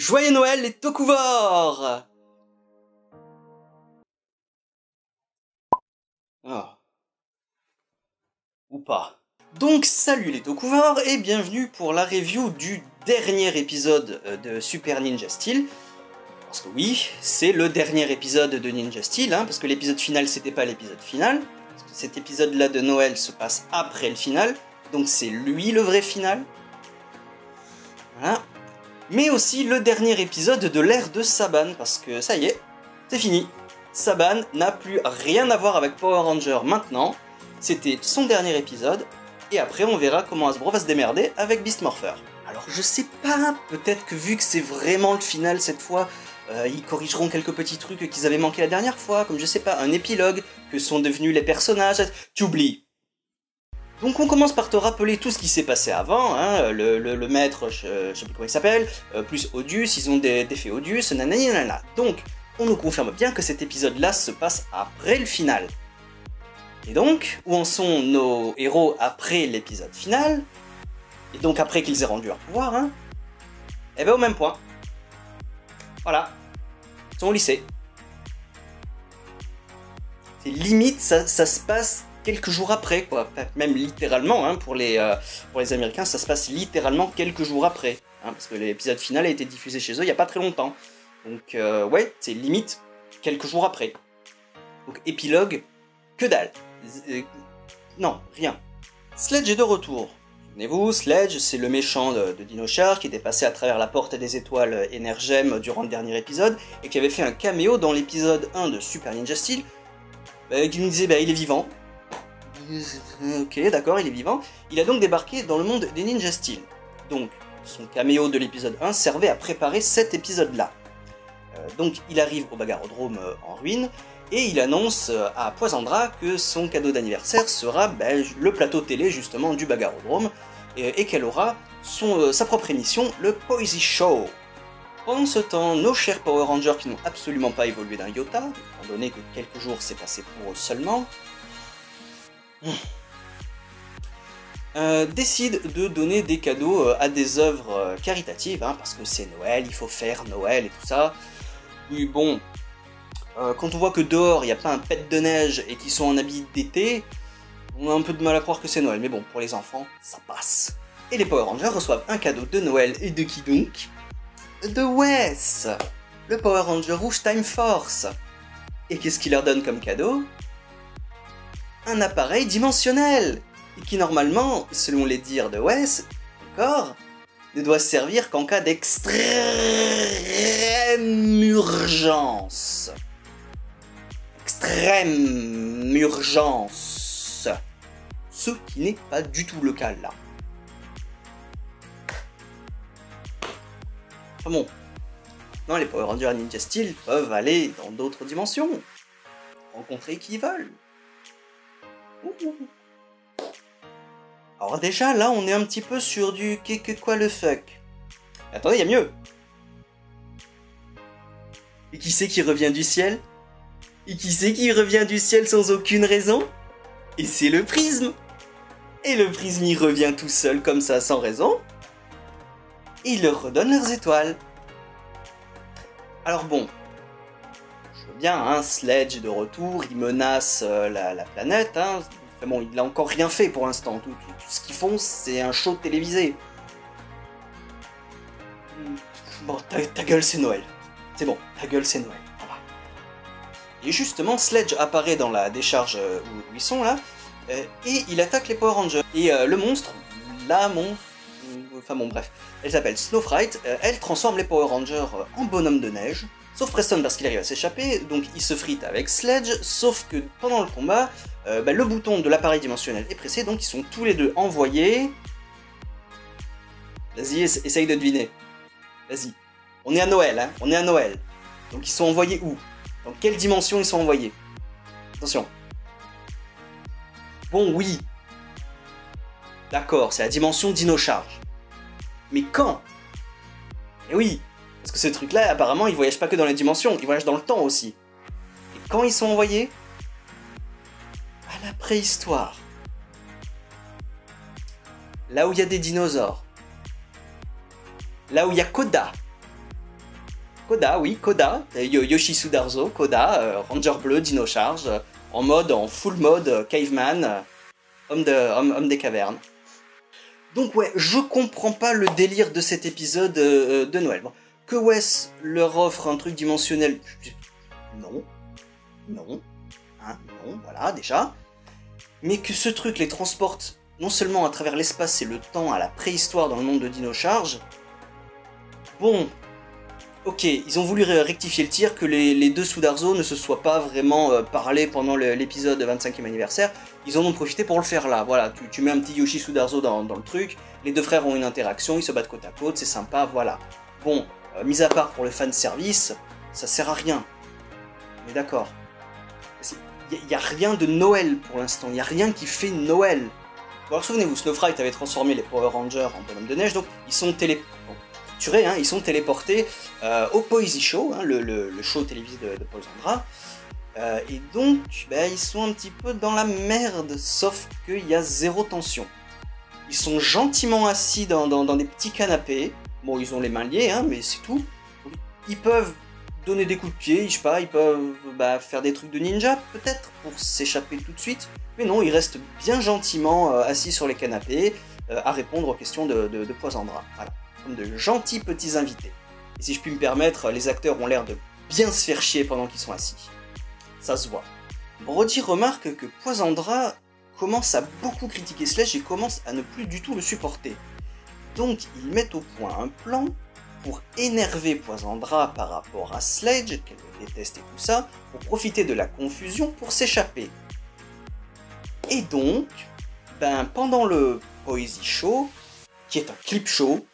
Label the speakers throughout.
Speaker 1: Joyeux Noël les Tokuvors! Oh. Ou pas. Donc salut les Tokuvors et bienvenue pour la review du dernier épisode de Super Ninja Steel. Parce que oui, c'est le dernier épisode de Ninja Steel, hein, parce que l'épisode final c'était pas l'épisode final. Parce que cet épisode là de Noël se passe après le final, donc c'est lui le vrai final. Voilà. Mais aussi le dernier épisode de l'ère de Saban, parce que ça y est, c'est fini. Saban n'a plus rien à voir avec Power Ranger maintenant. C'était son dernier épisode, et après on verra comment Hasbro va se démerder avec Beast Morpher. Alors je sais pas, peut-être que vu que c'est vraiment le final cette fois, ils corrigeront quelques petits trucs qu'ils avaient manqué la dernière fois, comme je sais pas, un épilogue, que sont devenus les personnages, tu oublies. Donc on commence par te rappeler tout ce qui s'est passé avant, hein, le maître, je sais plus comment il s'appelle, plus Odius, ils ont défait Odius, nanani nanana. Donc on nous confirme bien que cet épisode-là se passe après le final. Et donc, où en sont nos héros après l'épisode final, et donc après qu'ils aient rendu leur pouvoir, hein, eh ben au même point. Voilà, ils sont au lycée. C'est limite, ça se passe quelques jours après, quoi. Même littéralement, hein, pour les Américains, ça se passe littéralement quelques jours après. Hein, parce que l'épisode final a été diffusé chez eux il n'y a pas très longtemps. Donc, ouais, c'est limite quelques jours après. Donc, épilogue, que dalle. Non, rien. Sledge est de retour. Souvenez-vous, Sledge, c'est le méchant de Dino Charge qui était passé à travers la porte des étoiles Energem durant le dernier épisode et qui avait fait un caméo dans l'épisode 1 de Super Ninja Steel. Qui nous disait, il est vivant. Ok, d'accord, il est vivant. Il a donc débarqué dans le monde des Ninja Steel. Donc, son caméo de l'épisode 1 servait à préparer cet épisode-là. Donc, il arrive au Bagarodrome en ruine, et il annonce à Poisandra que son cadeau d'anniversaire sera le plateau télé, justement, du Bagarodrome, et qu'elle aura sa propre émission, le Poisy Show. Pendant ce temps, nos chers Power Rangers qui n'ont absolument pas évolué d'un iota, étant donné que quelques jours s'est passé pour eux seulement, décide de donner des cadeaux à des œuvres caritatives, hein, parce que c'est Noël, il faut faire Noël et tout ça. Oui, bon, quand on voit que dehors il n'y a pas un pet de neige et qu'ils sont en habit d'été, on a un peu de mal à croire que c'est Noël, mais bon, pour les enfants, ça passe. Et les Power Rangers reçoivent un cadeau de Noël, et de qui donc? De Wes, le Power Ranger rouge Time Force. Et qu'est-ce qu'il leur donne comme cadeau? Un appareil dimensionnel, et qui normalement, selon les dires de Wes, encore, ne doit servir qu'en cas d'extrême urgence. Extrême urgence. Ce qui n'est pas du tout le cas là. Enfin bon, non, les Power Rangers Ninja Steel peuvent aller dans d'autres dimensions, rencontrer qui ils veulent. Alors déjà, là, on est un petit peu sur du quoi le fuck. Mais attendez, il y a mieux. Et qui c'est qui revient du ciel? Et qui c'est qui revient du ciel sans aucune raison? Et c'est le prisme. Et le prisme, il revient tout seul comme ça, sans raison. Et il leur redonne leurs étoiles. Alors bon, je veux bien, hein, Sledge est de retour, il menace la planète, hein. Enfin bon, il n'a encore rien fait pour l'instant, tout ce qu'ils font, c'est un show télévisé. Bon, ta gueule, c'est Noël. C'est bon, ta gueule, c'est Noël. Voilà. Et justement, Sledge apparaît dans la décharge où ils sont, là, et il attaque les Power Rangers. Et le monstre, enfin bon, bref, elle s'appelle Snowfright, elle transforme les Power Rangers en bonhomme de neige, sauf Preston parce qu'il arrive à s'échapper, donc il se frite avec Sledge, sauf que pendant le combat, le bouton de l'appareil dimensionnel est pressé, donc ils sont tous les deux envoyés... Vas-y, essaye de deviner. Vas-y. On est à Noël, hein, on est à Noël. Donc ils sont envoyés où? Dans quelle dimension ils sont envoyés? Attention. Bon, oui. D'accord, c'est la dimension Dino Charge. Mais quand? Et oui, parce que ce truc-là, apparemment, il voyage pas que dans les dimensions, il voyage dans le temps aussi. Et quand ils sont envoyés? À la préhistoire. Là où il y a des dinosaures. Là où il y a Koda. Koda, oui, Koda, Yoshisu Darzo, Koda, Ranger bleu, Dino Charge, en full mode caveman, homme des cavernes. Donc ouais, je comprends pas le délire de cet épisode de Noël. Bon, que Wes leur offre un truc dimensionnel, non, hein, non, voilà, déjà. Mais que ce truc les transporte non seulement à travers l'espace et le temps à la préhistoire dans le monde de Dino Charge, bon, ok, ils ont voulu rectifier le tir, que les deux Sudarzo ne se soient pas vraiment parlé pendant l'épisode 25e anniversaire, ils en ont profité pour le faire là, voilà, tu mets un petit Yoshi Sudarzo dans le truc, les deux frères ont une interaction, ils se battent côte à côte, c'est sympa, voilà. Bon, mis à part pour le fanservice, ça sert à rien, on est d'accord. Il n'y a rien de Noël pour l'instant, il n'y a rien qui fait Noël. Bon, alors souvenez-vous, Snowfright avait transformé les Power Rangers en bonhomme de neige, donc ils sont ils sont téléportés au Poesy Show, hein, le show télévisé de Paul Zandra. Et donc, ils sont un petit peu dans la merde, sauf qu'il y a zéro tension. Ils sont gentiment assis dans des petits canapés. Bon, ils ont les mains liées, hein, mais c'est tout. Ils peuvent donner des coups de pied, je sais pas, ils peuvent faire des trucs de ninja, peut-être, pour s'échapper tout de suite. Mais non, ils restent bien gentiment assis sur les canapés, à répondre aux questions de Poisandra. Voilà. Comme de gentils petits invités. Et si je puis me permettre, les acteurs ont l'air de bien se faire chier pendant qu'ils sont assis. Ça se voit. Brody remarque que Poisandra commence à beaucoup critiquer Sledge et commence à ne plus du tout le supporter. Donc ils mettent au point un plan pour énerver Poisandra par rapport à Sledge, qu'elle le déteste et tout ça, pour profiter de la confusion pour s'échapper. Et donc, pendant le Poesy Show, qui est un clip show,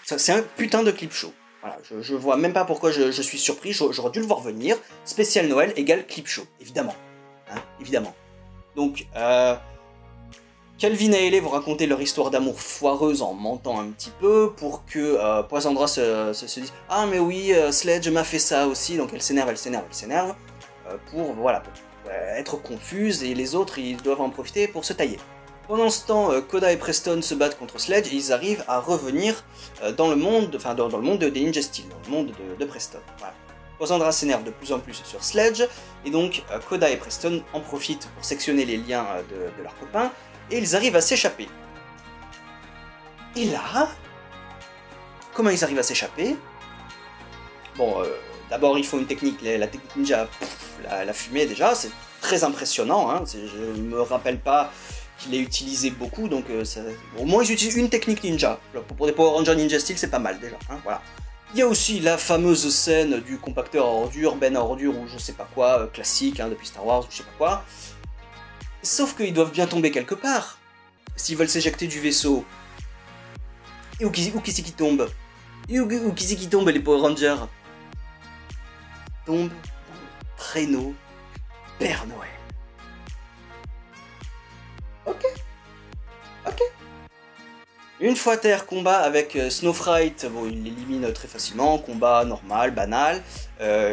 Speaker 1: c'est un putain de clip show. Voilà, je vois même pas pourquoi je suis surpris, j'aurais dû le voir venir. Spécial Noël égale clip show, évidemment. Hein, évidemment. Donc, Calvin et Hayley vont raconter leur histoire d'amour foireuse en mentant un petit peu pour que Poisandra se dise « Ah mais oui, Sledge m'a fait ça aussi », donc elle s'énerve, pour être confuse, et les autres ils doivent en profiter pour se tailler. Pendant ce temps, Koda et Preston se battent contre Sledge et ils arrivent à revenir dans le monde des Ninja Steel, dans le monde de Preston. Voilà. Poisandra s'énerve de plus en plus sur Sledge, et donc Koda et Preston en profitent pour sectionner les liens de leurs copains, et ils arrivent à s'échapper. Et là, comment ils arrivent à s'échapper? Bon, d'abord il faut une technique, la technique ninja, la fumée déjà, c'est très impressionnant, hein, je me rappelle pas qu'il ait utilisé beaucoup, donc au moins ils utilisent une technique ninja. Pour des Power Rangers Ninja Steel, c'est pas mal déjà, hein, voilà. Il y a aussi la fameuse scène du compacteur à ordures, Ben à ordures ou je sais pas quoi, classique, hein, depuis Star Wars ou je sais pas quoi. Sauf qu'ils doivent bien tomber quelque part, s'ils veulent s'éjecter du vaisseau. Et où qui c'est qui tombe? Et où qui c'est qui tombe, les Power Rangers? Tombe dans le traîneau Père Noël. Ok. Une fois à terre, combat avec Snowfright, bon, il l'élimine très facilement, combat normal, banal,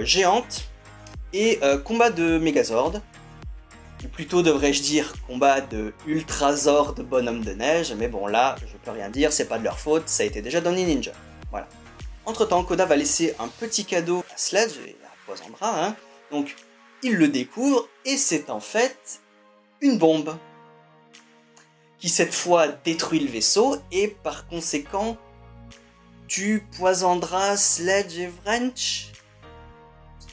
Speaker 1: géante, et combat de Megazord, ou plutôt devrais-je dire combat de Ultrazord bonhomme de neige, mais bon là, je peux rien dire, c'est pas de leur faute, ça a été déjà dans les ninjas. Voilà. Entre temps, Koda va laisser un petit cadeau à Sledge et à Poisandra, hein, donc il le découvre, et c'est en fait une bombe qui cette fois détruit le vaisseau, et par conséquent tue Poisandra, Sledge et Wrench.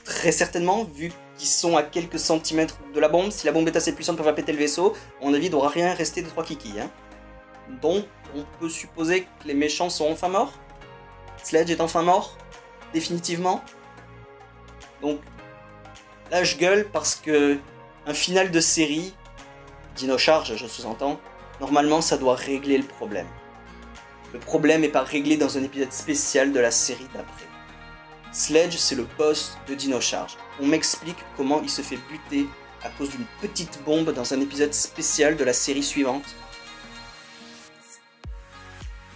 Speaker 1: Très certainement, vu qu'ils sont à quelques centimètres de la bombe, si la bombe est assez puissante pour faire péter le vaisseau, à mon avis il ne doit rien rester des 3 kikis. Hein. Donc on peut supposer que les méchants sont enfin morts. Sledge est enfin mort, définitivement. Donc là je gueule parce que un final de série, Dino Charge je sous-entends, normalement, ça doit régler le problème. Le problème n'est pas réglé dans un épisode spécial de la série d'après. Sledge, c'est le boss de Dino Charge. On m'explique comment il se fait buter à cause d'une petite bombe dans un épisode spécial de la série suivante.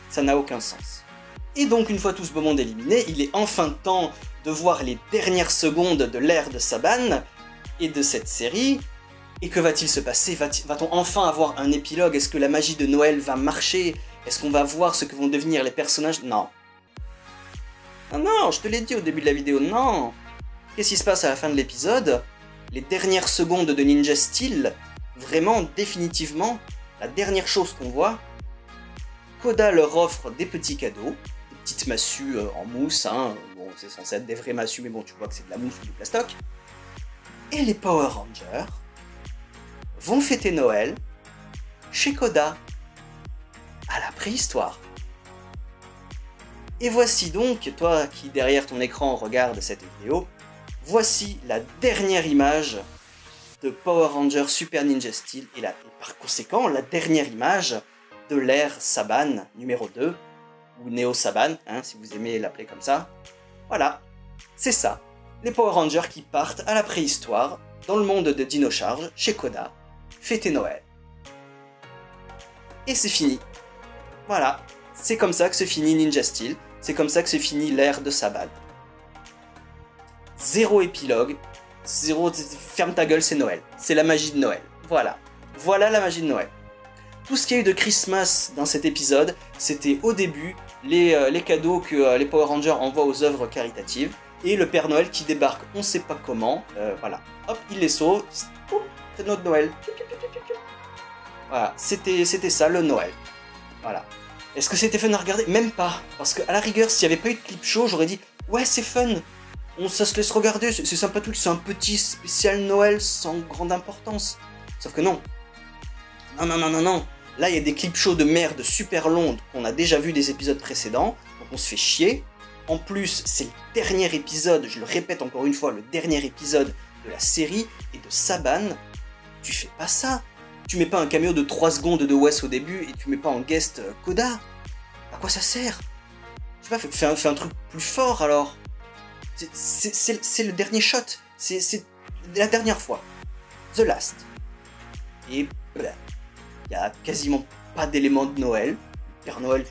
Speaker 1: Ça n'a aucun sens. Et donc, une fois tout ce beau monde éliminé, il est enfin temps de voir les dernières secondes de l'ère de Saban et de cette série. Et que va-t-il se passer? Va-t-on enfin avoir un épilogue? Est-ce que la magie de Noël va marcher? Est-ce qu'on va voir ce que vont devenir les personnages? Non. Non, non, je te l'ai dit au début de la vidéo, non. Qu'est-ce qui se passe à la fin de l'épisode? Les dernières secondes de Ninja Steel, vraiment, définitivement, la dernière chose qu'on voit, Koda leur offre des petits cadeaux, des petites massues en mousse, hein. Bon, c'est censé être des vraies massues, mais bon, tu vois que c'est de la mousse ou du plastoc. Et les Power Rangers vont fêter Noël chez Koda, à la préhistoire. Et voici donc, toi qui derrière ton écran regarde cette vidéo, voici la dernière image de Power Rangers Super Ninja Steel, et par conséquent, la dernière image de l'ère Saban numéro 2, ou Neo Saban, hein, si vous aimez l'appeler comme ça. Voilà, c'est ça, les Power Rangers qui partent à la préhistoire, dans le monde de Dino Charge, chez Koda, fêter Noël. Et c'est fini. Voilà, c'est comme ça que se finit Ninja Steel, c'est comme ça que se finit l'ère de Saban. Zéro épilogue, zéro... Ferme ta gueule, c'est Noël. C'est la magie de Noël. Voilà. Voilà la magie de Noël. Tout ce qu'il y a eu de Christmas dans cet épisode, c'était au début les cadeaux que les Power Rangers envoient aux œuvres caritatives, et le Père Noël qui débarque, on sait pas comment, voilà. Hop, il les sauve, c'est notre Noël. Voilà, c'était ça le Noël. Voilà. Est-ce que c'était fun à regarder? Même pas. Parce qu'à la rigueur, s'il n'y avait pas eu de clip show, j'aurais dit ouais, c'est fun. Ça se laisse regarder, c'est sympathique, c'est un petit spécial Noël sans grande importance. Sauf que non. Non, non, non, non, non. Là, il y a des clips shows de merde super longs qu'on a déjà vu des épisodes précédents. Donc on se fait chier. En plus, c'est le dernier épisode, je le répète encore une fois, le dernier épisode de la série et de Saban. Tu fais pas ça. Tu mets pas un caméo de 3 secondes de Wes au début et tu mets pas en guest Koda. À quoi ça sert? Je sais pas, fais un truc plus fort alors. C'est le dernier shot. C'est la dernière fois. The last. Et voilà. Il y a quasiment pas d'éléments de Noël. Père Noël,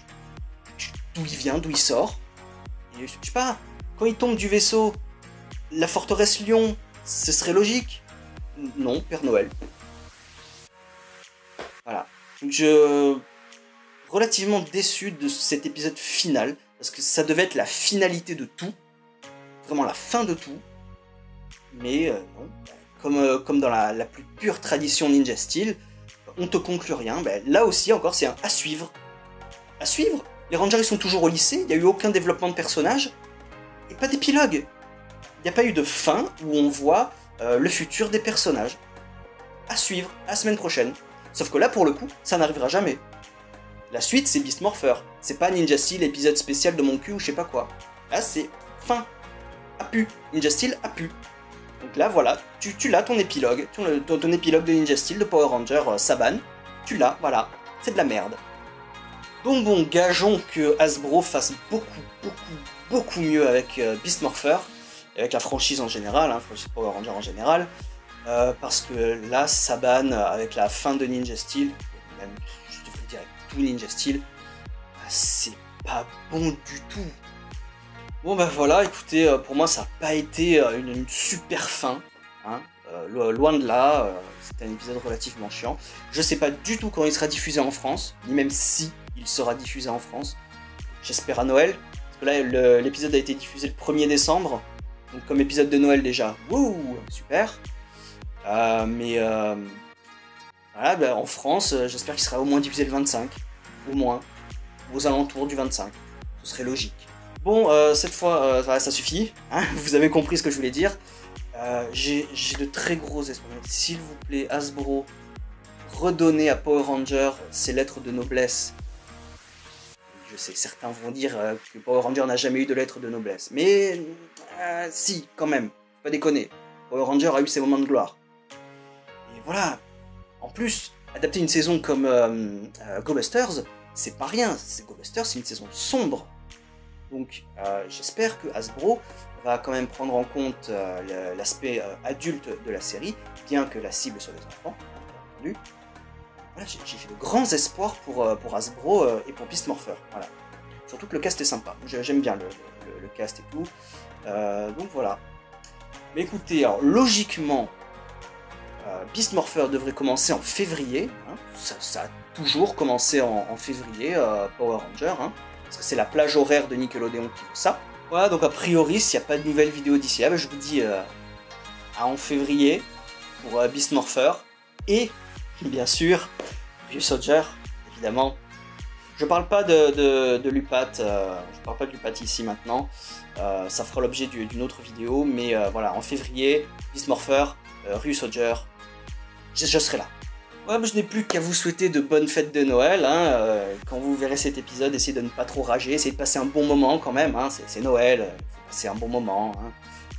Speaker 1: d'où il vient, d'où il sort. Et je sais pas, quand il tombe du vaisseau, la forteresse Lion, ce serait logique. Non, Père Noël. Voilà. Donc relativement déçu de cet épisode final, parce que ça devait être la finalité de tout, vraiment la fin de tout, mais non, comme dans la plus pure tradition Ninja Steel, on te conclut rien, là aussi encore c'est un à suivre. À suivre. Les Rangers ils sont toujours au lycée, il n'y a eu aucun développement de personnage, et pas d'épilogue. Il n'y a pas eu de fin où on voit le futur des personnages. À suivre, à la semaine prochaine. Sauf que là, pour le coup, ça n'arrivera jamais. La suite, c'est Beast Morpher. C'est pas Ninja Steel, épisode spécial de mon cul ou je sais pas quoi. Là, c'est fin. A pu. Ninja Steel a pu. Donc là, voilà, tu l'as, ton épilogue. Ton épilogue de Ninja Steel, de Power Ranger Saban. Tu l'as, voilà. C'est de la merde. Donc bon, gageons que Hasbro fasse beaucoup mieux avec Beast Morpher. Avec la franchise en général, hein, franchise Power Ranger en général. Parce que là, Saban, avec la fin de Ninja Steel, même, je devrais dire avec tout Ninja Steel, c'est pas bon du tout. Bon voilà, écoutez, pour moi ça n'a pas été une super fin, hein, loin de là, c'était un épisode relativement chiant. Je sais pas du tout quand il sera diffusé en France, ni même si il sera diffusé en France. J'espère à Noël, parce que là l'épisode a été diffusé le 1er décembre, donc comme épisode de Noël déjà, wouh, super. Voilà, en France, j'espère qu'il sera au moins diffusé le 25, au moins, aux alentours du 25, ce serait logique. Bon, cette fois, ça suffit, hein, vous avez compris ce que je voulais dire. J'ai de très gros espoirs. S'il vous plaît, Hasbro, redonnez à Power Ranger ses lettres de noblesse. Je sais, certains vont dire que Power Ranger n'a jamais eu de lettres de noblesse, mais si, quand même, faut pas déconner. Power Ranger a eu ses moments de gloire. Et voilà, en plus, adapter une saison comme Go Busters, c'est pas rien. Go Busters, c'est une saison sombre. Donc j'espère que Hasbro va quand même prendre en compte l'aspect adulte de la série, bien que la cible soit les enfants, bien entendu. Voilà, j'ai de grands espoirs pour Hasbro et pour Beast Morpher. Voilà. Surtout que le cast est sympa. J'aime bien le cast et tout. Donc voilà. Mais écoutez, alors, logiquement, Beast Morpher devrait commencer en février. Hein. Ça a toujours commencé en février, Power Ranger. Hein. Parce que c'est la plage horaire de Nickelodeon qui fait ça. Voilà, donc a priori, s'il n'y a pas de nouvelles vidéos d'ici là, je vous dis en février pour Beast Morpher. Et, bien sûr, Ryusoulger, évidemment. Je parle pas de Lupat, je parle pas de Lupat ici maintenant. Ça fera l'objet d'une autre vidéo, mais voilà, en février, Beast Morpher, Ryusoulger, je serai là. Ouais, je n'ai plus qu'à vous souhaiter de bonnes fêtes de Noël. Hein. Quand vous verrez cet épisode, essayez de ne pas trop rager, essayez de passer un bon moment quand même. Hein. C'est Noël, il faut passer un bon moment. Hein.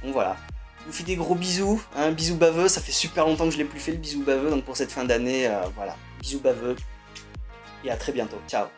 Speaker 1: Donc voilà. Je vous fais des gros bisous. Hein. Bisous baveux, ça fait super longtemps que je l'ai plus fait le bisou baveux. Donc pour cette fin d'année, voilà. Bisous baveux. Et à très bientôt. Ciao.